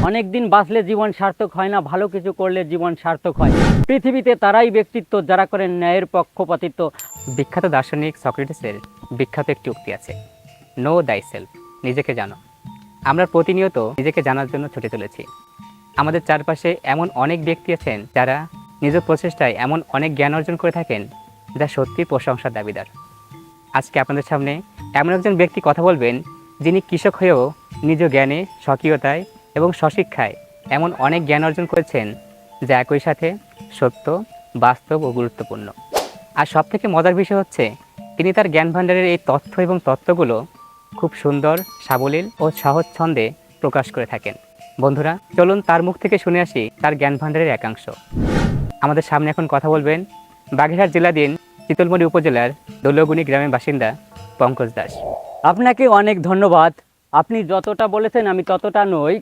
অনেক দিন বাঁচলে জীবন সার্থক হয় না, ভালো কিছু করলে জীবন সার্থক হয়। পৃথিবীতে তারাই ব্যক্তিত্ব যারা করেন ন্যায়ের পক্ষপাতিত্ব। বিখ্যাত দার্শনিক সক্রেটিসের বিখ্যাত একটি উক্তি আছে, নো দাই সেলফ, নিজেকে জানো। আমরা প্রতিনিয়ত নিজেকে জানার জন্য ছুটে চলেছি। আমাদের চারপাশে এমন অনেক ব্যক্তি আছেন যারা নিজ প্রচেষ্টায় এমন অনেক জ্ঞান অর্জন করে থাকেন যা সত্যি প্রশংসার দাবিদার। আজকে আপনাদের সামনে এমন একজন ব্যক্তি কথা বলবেন যিনি কৃষক হয়েও নিজ জ্ঞানে, স্বকীয়তায় এবং স্বশিক্ষায় এমন অনেক জ্ঞান অর্জন করেছেন যা একই সাথে সত্য, বাস্তব ও গুরুত্বপূর্ণ। আর সবথেকে মজার বিষয় হচ্ছে তিনি তার জ্ঞান ভাণ্ডারের এই তথ্য এবং তত্ত্বগুলো খুব সুন্দর, সাবলীল ও সহজ ছন্দে প্রকাশ করে থাকেন। বন্ধুরা, চলুন তার মুখ থেকে শুনে আসি তার জ্ঞান ভাণ্ডারের একাংশ। আমাদের সামনে এখন কথা বলবেন বাগেরহাট জেলাধীন চিতলমারী উপজেলার দৌলগুনি গ্রামের বাসিন্দা পঙ্কজ দাস। আপনাকে অনেক ধন্যবাদ। আপনি যতটা বলেছেন আমি ততটা নই।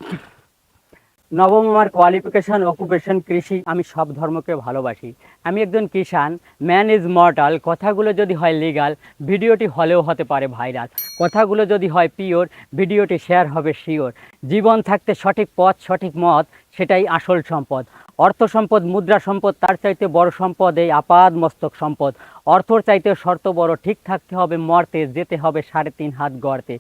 নবম আমার কোয়ালিফিকেশন, অকুপেশন কৃষি। আমি সব ধর্মকে ভালোবাসি। আমি একজন কিষাণ। Man is mortal. কথাগুলো যদি হয় লিগাল, ভিডিওটি হলেও হতে পারে ভাইরাল। কথাগুলো যদি হয় পিওর, ভিডিওটি শেয়ার হবে শিওর। জীবন থাকতে সঠিক পথ, সঠিক মত, সেটাই আসল সম্পদ। অর্থ সম্পদ, মুদ্রা সম্পদ, তার চাইতে বড় সম্পদ এই আপাদ মস্তক সম্পদ। অর্থর চাইতে শর্ত বড়, ঠিক থাকতে হবে মর্তে, যেতে হবে 3.5 হাত গর্তে।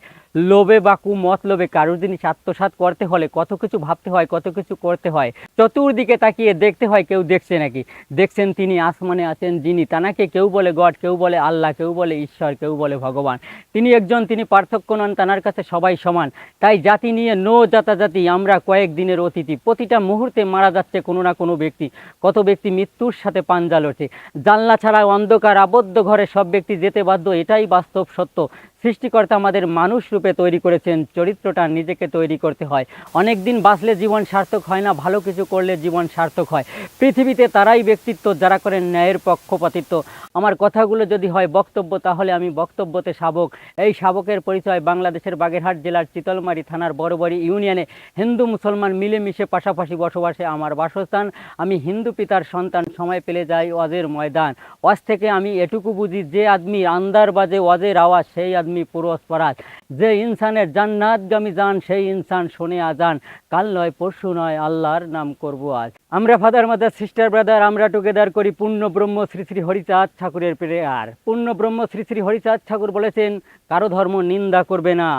লোভে বা কুমতলবে কারোর জিনিস আত্মসাৎ করতে হলে কত কিছু ভাবতে হয়, কত কিছু করতে হয়। চতুর্দিকে তাকিয়ে দেখতে হয় কেউ দেখছে নাকি। দেখছেন তিনি আসমানে আছেন যিনি, তানাকে কেউ বলে গড, কেউ বলে আল্লাহ, কেউ বলে ঈশ্বর, কেউ বলে ভগবান। তিনি একজন, তিনি পার্থক্য নন, তানার কাছে সবাই সমান। তাই জাতি নিয়ে নো জাতাজাতি, আমরা কয়েকদিনের অতিথি। প্রতিটা মুহূর্তে মারা যাচ্ছে কোনো না কোনো ব্যক্তি। কত ব্যক্তি মৃত্যুর সাথে পাঞ্জা লড়ছে। জানলা ছাড়া অন্ধকার আবদ্ধ ঘরে সব ব্যক্তি যেতে বাধ্য, এটাই বাস্তব সত্য। সৃষ্টিকর্তা আমাদের মানুষ রূপে তৈরি করেছেন, চরিত্রটা নিজেকে তৈরি করতে হয়। অনেক দিন বাঁচলে জীবন সার্থক হয় না, ভালো কিছু করলে জীবন সার্থক হয়। পৃথিবীতে তারাই ব্যক্তিত্ব যারা করেন ন্যায়ের পক্ষপাতিত্ব। আমার কথাগুলো যদি হয় বক্তব্য, তাহলে আমি বক্তব্যতে শাবক। এই শাবকের পরিচয় বাংলাদেশের বাগেরহাট জেলার চিতলমারী থানার বড়বাড়ি ইউনিয়নে। হিন্দু মুসলমান মিলেমিশে পাশাপাশি বসবাসে আমার বাসস্থান। আমি হিন্দু পিতার সন্তান, সময় পেলে যাই ওয়াজের ময়দান। ওয়াজ থেকে আমি এটুকু বুঝি, যে আদমি আন্দার বাজে ওয়াজের আওয়াজ, সেই আদমি পুরুষ পরাজ। যে ইনসানের জান্নাতগামী যান, সেই ইনসান শোনে আজান। কাল নয় পরশু নয়, আল্লাহর নাম করব আজ। আমরা ফাদার মাদার সিস্টার ব্রাদার, আমরা টুগেদার করি পূর্ণ ব্রহ্ম শ্রী শ্রী হরিচাঁদ ঠাকুরের প্রেয়ার। পূর্ণ ব্রহ্ম শ্রী শ্রী হরিচাঁদ ঠাকুর বলেছেন, কারো ধর্ম নিন্দা করবে না,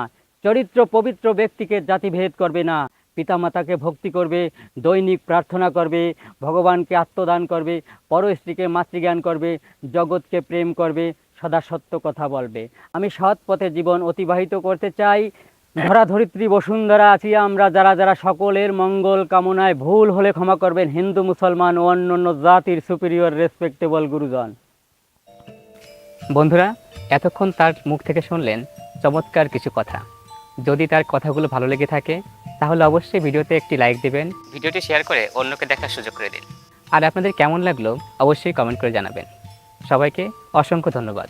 চরিত্র পবিত্র ব্যক্তিকে জাতিভেদ করবে না, পিতামাতাকে ভক্তি করবে, দৈনিক প্রার্থনা করবে, ভগবানকে আত্মদান করবে, পরস্ত্রীকে মাতৃজ্ঞান করবে, জগৎকে প্রেম করবে, সদা সত্য কথা বলবে। আমি সৎ পথে জীবন অতিবাহিত করতে চাই। ধরাধরিত্রী বসুন্ধরা আছি আমরা যারা যারা, সকলের মঙ্গল কামনায়। ভুল হলে ক্ষমা করবেন হিন্দু, মুসলমান ও অন্যান্য জাতির সুপিরিয়র রেসপেক্টেবল গুরুজন। বন্ধুরা, এতক্ষণ তার মুখ থেকে শুনলেন চমৎকার কিছু কথা। যদি তার কথাগুলো ভালো লেগে থাকে তাহলে অবশ্যই ভিডিওতে একটি লাইক দেবেন, ভিডিওটি শেয়ার করে অন্যকে দেখার সুযোগ করে দিন। আর আপনাদের কেমন লাগলো অবশ্যই কমেন্ট করে জানাবেন। সবাইকে অসংখ্য ধন্যবাদ।